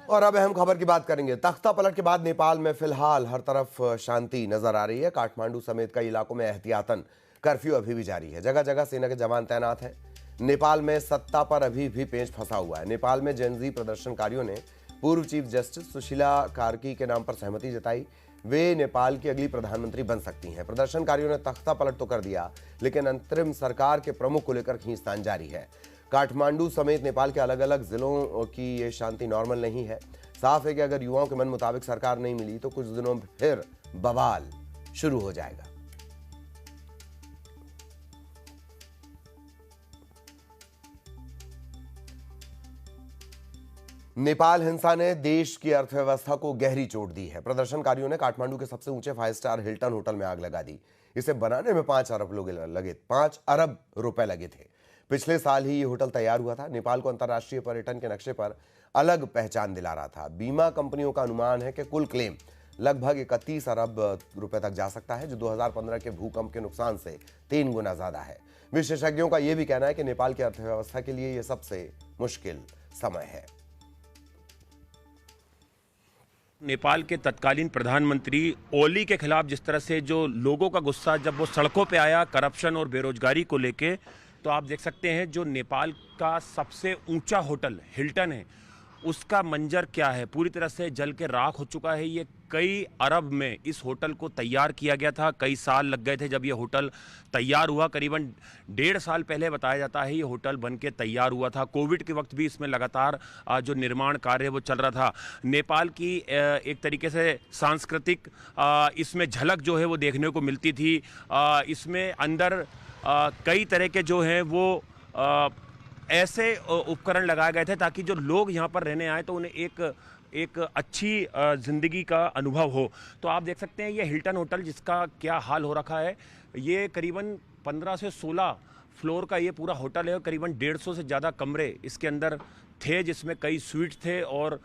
और अब अहम खबर की बात करेंगे। तख्ता पलट के बाद नेपाल में फिलहाल हर तरफ शांति नजर आ रही है। काठमांडू समेत कई इलाकों में एहतियातन कर्फ्यू अभी भी जारी है। जगह जगह सेना के जवान तैनात हैं। नेपाल में सत्ता पर अभी भी पेंच फंसा हुआ है। नेपाल में जेनजी प्रदर्शनकारियों ने पूर्व चीफ जस्टिस सुशीला कार्की के नाम पर सहमति जताई। वे नेपाल की अगली प्रधानमंत्री बन सकती हैं। प्रदर्शनकारियों ने तख्ता पलट तो कर दिया, लेकिन अंतरिम सरकार के प्रमुख को लेकर खींचतान जारी है। काठमांडू समेत नेपाल के अलग अलग जिलों की ये शांति नॉर्मल नहीं है। साफ है कि अगर युवाओं के मन मुताबिक सरकार नहीं मिली तो कुछ दिनों में फिर बवाल शुरू हो जाएगा। नेपाल हिंसा ने देश की अर्थव्यवस्था को गहरी चोट दी है। प्रदर्शनकारियों ने काठमांडू के सबसे ऊंचे 5 स्टार हिल्टन होटल में आग लगा दी। इसे बनाने में 5 अरब रुपए लगे थे। पिछले साल ही ये होटल तैयार हुआ था। नेपाल को अंतर्राष्ट्रीय पर्यटन के नक्शे पर अलग पहचान दिला रहा था। बीमा कंपनियों का अनुमान है कि कुल क्लेम लगभग 31 अरब रुपए तक जा सकता है, जो 2015 के भूकंप के नुकसान से 3 गुना ज्यादा है। विशेषज्ञों का यह भी कहना है कि नेपाल की अर्थव्यवस्था के लिए यह सबसे मुश्किल समय है। नेपाल के तत्कालीन प्रधानमंत्री ओली के खिलाफ जिस तरह से जो लोगों का गुस्सा जब वो सड़कों पे आया करप्शन और बेरोजगारी को लेके, तो आप देख सकते हैं जो नेपाल का सबसे ऊंचा होटल हिल्टन है उसका मंजर क्या है, पूरी तरह से जल के राख हो चुका है। ये कई अरब में इस होटल को तैयार किया गया था। कई साल लग गए थे जब ये होटल तैयार हुआ। करीबन 1.5 साल पहले बताया जाता है ये होटल बन के तैयार हुआ था। कोविड के वक्त भी इसमें लगातार जो निर्माण कार्य वो चल रहा था। नेपाल की एक तरीके से सांस्कृतिक इसमें झलक जो है वो देखने को मिलती थी। इसमें अंदर कई तरह के जो हैं वो ऐसे उपकरण लगाए गए थे ताकि जो लोग यहाँ पर रहने आए तो उन्हें एक अच्छी ज़िंदगी का अनुभव हो। तो आप देख सकते हैं ये हिल्टन होटल जिसका क्या हाल हो रखा है। ये करीबन 15 से 16 फ्लोर का ये पूरा होटल है और करीबन 150 से ज़्यादा कमरे इसके अंदर थे, जिसमें कई स्वीट्स थे और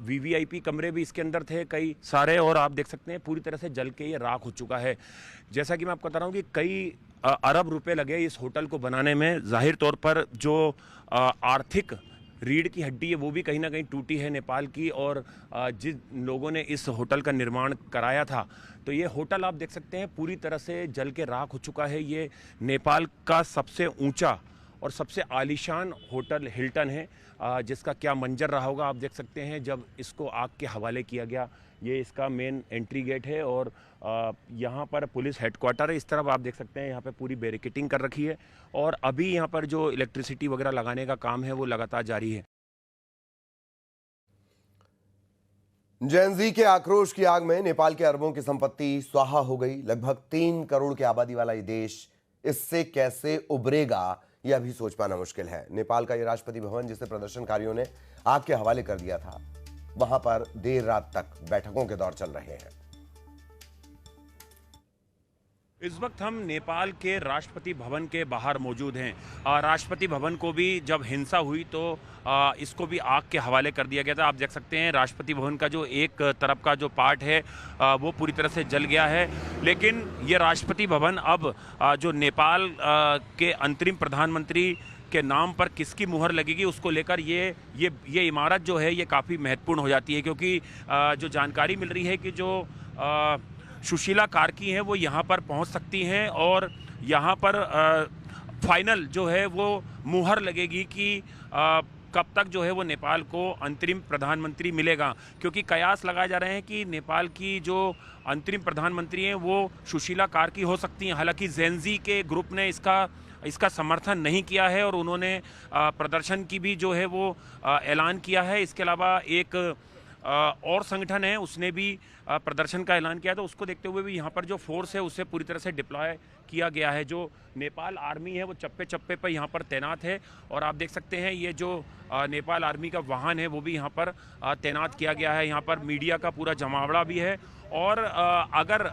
वीवीआईपी कमरे भी इसके अंदर थे कई सारे। और आप देख सकते हैं पूरी तरह से जल के ये राख हो चुका है। जैसा कि मैं आपको बता रहा हूँ कि कई अरब रुपए लगे इस होटल को बनाने में। जाहिर तौर पर जो आर्थिक रीढ़ की हड्डी है वो भी कहीं ना कहीं टूटी है नेपाल की। और जिन लोगों ने इस होटल का निर्माण कराया था, तो ये होटल आप देख सकते हैं पूरी तरह से जल के राख हो चुका है। ये नेपाल का सबसे ऊंचा और सबसे आलीशान होटल हिल्टन है, जिसका क्या मंजर रहा होगा आप देख सकते हैं जब इसको आग के हवाले किया गया। ये इसका मेन एंट्री गेट है और यहाँ पर पुलिस हेडक्वार्टर है। इस तरफ आप देख सकते हैं यहाँ पे पूरी बैरिकेडिंग कर रखी है और अभी यहाँ पर जो इलेक्ट्रिसिटी वगैरह लगाने का काम है वो लगातार जारी है। जेनजी के आक्रोश की आग में नेपाल के अरबों की संपत्ति स्वाहा हो गई। लगभग 3 करोड़ की आबादी वाला ये देश इससे कैसे उबरेगा, यह भी सोच पाना मुश्किल है। नेपाल का ये राष्ट्रपति भवन, जिसे प्रदर्शनकारियों ने आग के हवाले कर दिया था, वहां पर देर रात तक बैठकों के दौर चल रहे हैं। इस वक्त हम नेपाल के राष्ट्रपति भवन के बाहर मौजूद हैं। राष्ट्रपति भवन को भी जब हिंसा हुई तो इसको भी आग के हवाले कर दिया गया था। आप देख सकते हैं राष्ट्रपति भवन का जो एक तरफ का जो पार्ट है वो पूरी तरह से जल गया है। लेकिन ये राष्ट्रपति भवन अब जो नेपाल के अंतरिम प्रधानमंत्री के नाम पर किसकी मुहर लगेगी उसको लेकर ये इमारत जो है ये काफ़ी महत्वपूर्ण हो जाती है, क्योंकि जो जानकारी मिल रही है कि जो सुशीला कार्की हैं वो यहाँ पर पहुँच सकती हैं और यहाँ पर फाइनल जो है वो मुहर लगेगी कि कब तक जो है वो नेपाल को अंतरिम प्रधानमंत्री मिलेगा। क्योंकि कयास लगाए जा रहे हैं कि नेपाल की जो अंतरिम प्रधानमंत्री हैं वो सुशीला कार्की हो सकती हैं। हालांकि जेनजी के ग्रुप ने इसका समर्थन नहीं किया है और उन्होंने प्रदर्शन की भी जो है वो ऐलान किया है। इसके अलावा एक और संगठन है उसने भी प्रदर्शन का ऐलान किया, तो उसको देखते हुए भी यहाँ पर जो फोर्स है उसे पूरी तरह से डिप्लॉय किया गया है। जो नेपाल आर्मी है वो चप्पे चप्पे पर यहाँ पर तैनात है और आप देख सकते हैं ये जो नेपाल आर्मी का वाहन है वो भी यहाँ पर तैनात किया गया है। यहाँ पर मीडिया का पूरा जमावड़ा भी है और अगर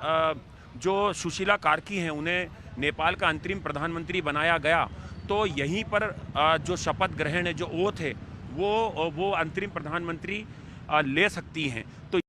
जो सुशीला कार्की हैं उन्हें नेपाल का अंतरिम प्रधानमंत्री बनाया गया तो यहीं पर जो शपथ ग्रहण है, जो ओथ है, वो अंतरिम प्रधानमंत्री ले सकती हैं। तो